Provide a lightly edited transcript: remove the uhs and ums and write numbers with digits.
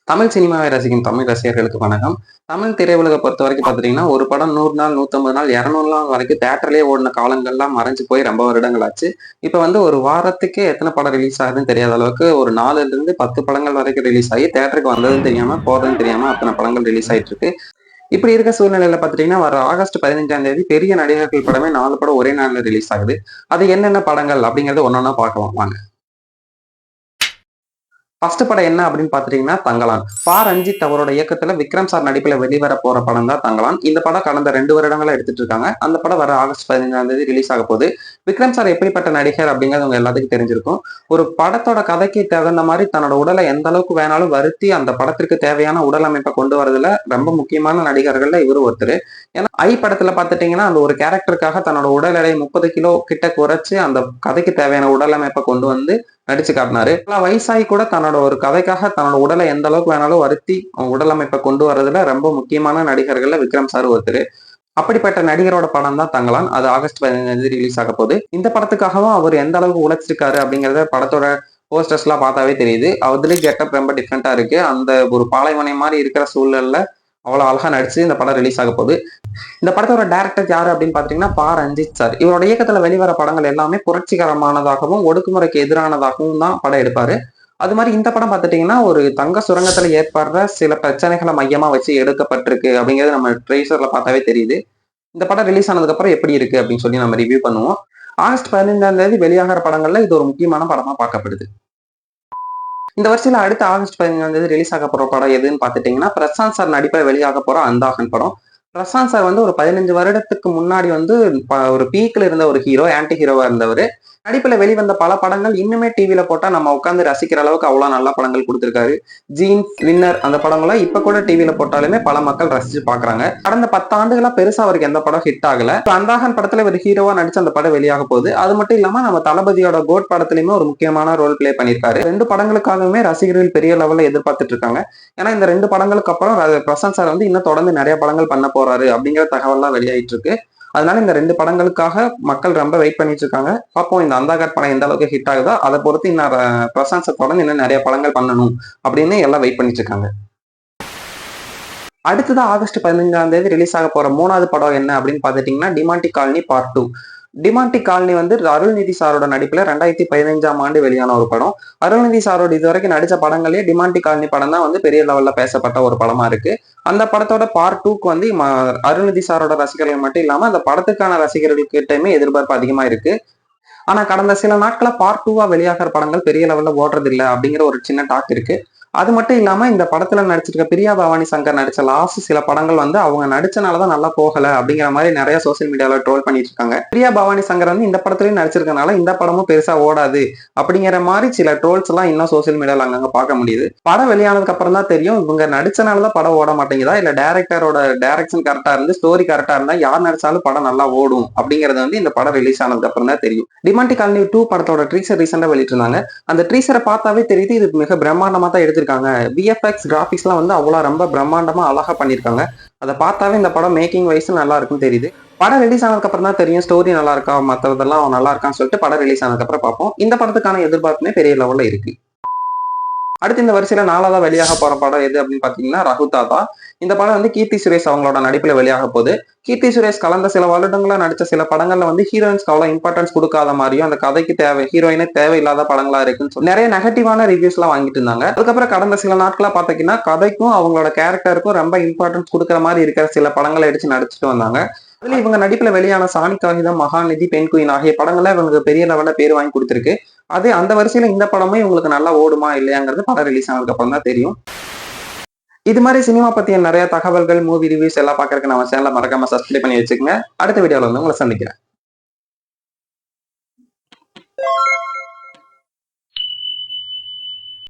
தமிழ் சினிமாவை ரசிக்கும் தமிழ் ரசிகர்களுக்கு வணக்கம். தமிழ் திரையுலகை பொறுத்த வரைக்கும் பார்த்துட்டீங்கன்னா, ஒரு படம் 100 நாள், 150 நாள், 200 நாள் வரைக்கும் தியேட்டர்லயே ஓடின காலங்கள்லாம் மறைஞ்சு போய் ரொம்ப வருடங்கள் ஆச்சு. இப்ப வந்து ஒரு வாரத்துக்கே எத்தனை படம் ரிலீஸ் ஆகுதுன்னு தெரியாத அளவுக்கு ஒரு 4லிருந்து 10 படங்கள் வரைக்கும் ரிலீஸ் ஆகி, தியேட்டருக்கு வந்ததும் தெரியாம, போறதும் தெரியாம அத்தனை படங்கள் ரிலீஸ் ஆயிட்டு இருக்கு. இப்படி இருக்க சூழ்நிலையில பார்த்துட்டீங்கன்னா, வர ஆகஸ்ட் 15ஆம் தேதி பெரிய நடிகர்கள் படமே 4 படம் ஒரே நாள்ல ரிலீஸ் ஆகுது. அது என்னென்ன படங்கள் அப்படிங்கிறத ஒண்ணொண்ணா பார்க்கலாம் வாங்க. ஃபர்ஸ்ட் படம் என்ன அப்படின்னு பாத்துட்டீங்கன்னா தங்கலான். ரஞ்சித் அவரோட இயக்கத்துல விக்ரம் சார் நடிப்புல வெளிவர போற படம் தான் தங்கலான். இந்த படம் கடந்த 2 வருடங்களா எடுத்துட்டு இருக்காங்க. அந்த படம் வர ஆகஸ்ட் 15ஆம் தேதி ரிலீஸ் ஆக போகுது. விக்ரம் சார் எப்படிப்பட்ட நடிகர் அப்படிங்கிறது உங்க எல்லாத்துக்கும் தெரிஞ்சிருக்கும். ஒரு படத்தோட கதைக்கு தகுந்த மாதிரி தன்னோட உடலை எந்த அளவுக்கு வேணாலும் வருத்தி அந்த படத்திற்கு தேவையான உடல் அமைப்பை கொண்டு வரதுல ரொம்ப முக்கியமான நடிகர்கள்ல இவரு ஒருத்தர். ஏன்னா படத்துல பாத்துட்டீங்கன்னா அந்த ஒரு கேரக்டருக்காக தன்னோட உடல் எடை 30 கிலோ கிட்ட குறைச்சு அந்த கதைக்கு தேவையான உடல் அமைப்பை கொண்டு வந்து நடிச்சு காட்டினாரு. வயசாகி கூட தன்னோட ஒரு கதைக்காக தன்னோட உடலை எந்த அளவுக்கு வேணாலும் வருத்தி உடல் அமைப்பை கொண்டு வரதுல ரொம்ப முக்கியமான நடிகர்கள்ல விக்ரம் சார் ஒருத்தர். அப்படிப்பட்ட நடிகரோட படம் தான் தங்கலான். அது ஆகஸ்ட் 15 ரிலீஸ் ஆக போகுது. இந்த படத்துக்காகவும் அவர் எந்த அளவுக்கு உழைச்சிருக்காரு அப்படிங்கறத படத்தோட போஸ்டர்ஸ் எல்லாம் பார்த்தாவே தெரியுது. அவருடைய கெட்டப் ரொம்ப டிஃப்ரெண்டா இருக்கு. அந்த ஒரு பாலைவனை மாதிரி இருக்கிற சூழல்ல அவ்வளவு அழகா நடிச்சு இந்த படம் ரிலீஸ் ஆக போகுது. இந்த படத்தோட டைரக்டர் யாரு அப்படின்னு பாத்தீங்கன்னா ரஞ்சித் சார். இவரோட இயக்கத்துல வெளிவர படங்கள் எல்லாமே புரட்சிகரமானதாகவும் ஒடுக்குமுறைக்கு எதிரானதாகவும் தான் படம் எடுப்பாரு. அது மாதிரி இந்த படம் பார்த்துட்டீங்கன்னா ஒரு தங்க சுரங்கத்துல ஏற்படுற சில பிரச்சனைகளை மையமா வச்சு எடுக்கப்பட்டிருக்கு அப்படிங்கிறது நம்ம ட்ரெய்லர்ல பார்த்தாவே தெரியுது. இந்த படம் ரிலீஸ் ஆனதுக்கு அப்புறம் எப்படி இருக்கு அப்படின்னு சொல்லி நம்ம ரிவ்யூ பண்ணுவோம். ஆகஸ்ட் 15ஆம் தேதி வெளியாகிற படங்கள்ல இது ஒரு முக்கியமான படமா பார்க்கப்படுது. இந்த வருஷத்துல அடுத்த ஆகஸ்ட் 15ஆம் தேதி ரிலீஸ் ஆக போற படம் எதுன்னு பாத்துட்டீங்கன்னா பிரசாந்த் சார் நடிப்பில் வெளியாக போற அந்தாகன் படம். பிரசாந்த் சார் வந்து ஒரு 15 வருடத்துக்கு முன்னாடி வந்து ஒரு பீக்ல இருந்த ஒரு ஹீரோ, ஆன்டி ஹீரோவா இருந்தவர். நடிப்புல வெளிவந்த பல படங்கள் இன்னுமே டிவில போட்டா நம்ம உட்காந்து ரசிக்கிற அளவுக்கு அவ்வளவு நல்ல படங்கள் கொடுத்திருக்காரு. ஜீன்ஸ், வின்னர் அந்த படங்கள்லாம் இப்ப கூட டிவில போட்டாலுமே பல மக்கள் ரசிச்சு பாக்குறாங்க. கடந்த 10 ஆண்டுகளா பெருசா அவருக்கு எந்த படம் ஹிட் ஆகல. அந்தாகன் படத்துல ஒரு ஹீரோவா நடிச்சு அந்த படம் வெளியாக போகுது. அது மட்டும் இல்லாம நம்ம தளபதியோட கோட் படத்திலுமே ஒரு முக்கியமான ரோல் பிளே பண்ணியிருக்காரு. 2 படங்களுக்காகவுமே ரசிகர்கள் பெரிய லெவல்ல எதிர்பார்த்துட்டு இருக்காங்க. ஏன்னா இந்த 2 படங்களுக்கு அப்புறம் பிரசாந்த் சார் வந்து இன்னும் தொடர்ந்து நிறைய படங்கள் பண்ண போறாரு அப்படிங்கிற தகவல் தான் வெளியாயிட்டு இருக்கு. அதனால இந்த 2 படங்களுக்காக மக்கள் ரொம்ப வெயிட் பண்ணிட்டு இருக்காங்க. பார்ப்போம் இந்த அந்தாகர் படம் எந்த அளவுக்கு ஹிட் ஆகுதோ அதை பொறுத்து இன்னும் பிரசாந்த் சார் தொடர்ந்து இன்னும் நிறைய படங்கள் பண்ணணும் அப்படின்னு எல்லாம் வெயிட் பண்ணிட்டு இருக்காங்க. அடுத்ததான் ஆகஸ்ட் 15ஆம் தேதி ரிலீஸ் ஆக போற 3வது படம் என்ன அப்படின்னு பாத்துட்டீங்கன்னா Demonte colony part 2. Demonte colony வந்து அருள்நிதி சாரோட நடிப்புல 2015ஆம் ஆண்டு வெளியான ஒரு படம். அருள்நிதி சாரோட இதுவரைக்கும் நடிச்ச படங்களே டிமாண்டி காலனி படம் தான் வந்து பெரிய லெவல்ல பேசப்பட்ட ஒரு படமா இருக்கு. அந்த படத்தோட பார்ட் 2க்கு வந்து அருள்நிதி சாரோட ரசிகர்கள் மட்டும் இல்லாம அந்த படத்துக்கான ரசிகர்கள் கிட்டயுமே எதிர்பார்ப்பு அதிகமா இருக்கு. ஆனா கடந்த சில நாட்களா பார்ட் 2வா வெளியாகிற படங்கள் பெரிய லெவல்ல ஓடுறது இல்லை அப்படிங்கிற ஒரு சின்ன டாக் இருக்கு. அது மட்டும் இல்லாம இந்த படத்துல நடிச்சிருக்க பிரியா பவானி சங்கர் நடிச்ச லாஸ்ட் சில படங்கள் வந்து அவங்க நடிச்சனாலதான் நல்லா போகல அப்படிங்கிற மாதிரி நிறைய சோசியல் மீடியால ட்ரோல் பண்ணிட்டு இருக்காங்க. பிரியா பவானி சங்கர் வந்து இந்த படத்துலயும் நடிச்சிருக்கனால இந்த படமும் பெருசா ஓடாது அப்படிங்கிற மாதிரி சில ட்ரோல்ஸ் எல்லாம் இன்னும் சோசியல் மீடியால அங்கங்க பார்க்க முடியுது. படம் வெளியானதுக்கு அப்புறம் தான் தெரியும் இவங்க நடிச்சனாலதான் படம் ஓட மாட்டேங்குதா இல்ல டைரக்டரோட டைரக்ஷன் கரெக்டா இருந்து ஸ்டோரி கரெக்டா இருந்தா யார் நடிச்சாலும் படம் நல்லா ஓடும் அப்படிங்கறது வந்து இந்த படம் ரிலீஸ் ஆனதுக்கு அப்புறம் தான் தெரியும். டிமாண்டி காலனி 2 படத்தோட ட்ரீசர் ரீசெண்டா வெளியிட்டு இருந்தாங்க. அந்த ட்ரீசரை பார்த்தாவே தெரியுது இது மிக பிரம்மாண்டமா தான் எடுத்திருக்காங்க. விஎஃப்எக்ஸ் கிராபிக்ஸ் எல்லாம் வந்து அவ்வளவு ரொம்ப பிரம்மாண்டமா அழகா பண்ணிருக்காங்க. அதை பார்த்தாவே இந்த படம் மேக்கிங் வைஸ் நல்லா இருக்குன்னு தெரியுது. படம் ரிலீஸ் ஆனதுக்கு அப்புறம் தான் தெரியும் ஸ்டோரி நல்லா இருக்கா மற்றதெல்லாம் நல்லா இருக்கான்னு சொல்லிட்டு படம் ரிலீஸ் ஆனதுக்கு அப்புறம் பார்ப்போம். இந்த படத்துக்கான எதிர்பார்ப்புமே பெரிய லெவல்ல இருக்கு. அடுத்து இந்த வரிசையில 4வதா வெளியாக போற படம் எது அப்படின்னு பாத்தீங்கன்னா ரகுதாதா. இந்த படம் வந்து கீர்த்தி சுரேஷ் அவங்களோட நடிப்புல வெளியாக போகுது. கீர்த்தி சுரேஷ் கலந்த சில வருடங்களா நடிச்ச சில படங்கள்ல வந்து ஹீரோயின்ஸ்க்கு அவ்வளவு இம்பார்ட்டன்ஸ் கொடுக்காத மாதிரியும் அந்த கதைக்கு ஹீரோயினே தேவையில்லாத படங்களா இருக்குன்னு சொல்லி நிறைய நெகட்டிவான ரிவ்யூஸ் எல்லாம் வாங்கிட்டு இருந்தாங்க. அதுக்கப்புறம் கடந்த சில நாட்களா பாத்தீங்கன்னா கதைக்கும் அவங்களோட கேரக்டருக்கும் ரொம்ப இம்பார்ட்டன்ஸ் கொடுக்குற மாதிரி இருக்கிற சில படங்களை எடுத்து நடிச்சுட்டு வந்தாங்க. அதுல இவங்க நடிப்புல வெளியான சாணி காகிதம், மகாநிதி, பெண் குயின் ஆகிய படங்கள்ல இவங்களுக்கு பெரிய லெவல்ல பேர் வாங்கி கொடுத்திருக்கு. அது அந்த வரிசையில இந்த படமே உங்களுக்கு நல்லா ஓடுமா இல்லையாங்கிறது படம் ரிலீஸ் ஆனதுக்கு அப்புறம் தான் தெரியும். இது மாதிரி சினிமா பத்திய நிறைய தகவல்கள், மூவி ரிவ்யூஸ் எல்லாம் பாக்குறதுக்கு நம்ம சேனலை மறக்காம சப்ஸ்கிரைப் பண்ணி வச்சுக்கோங்க. அடுத்த வீடியோல வந்து உங்களை சந்திக்கிறேன்.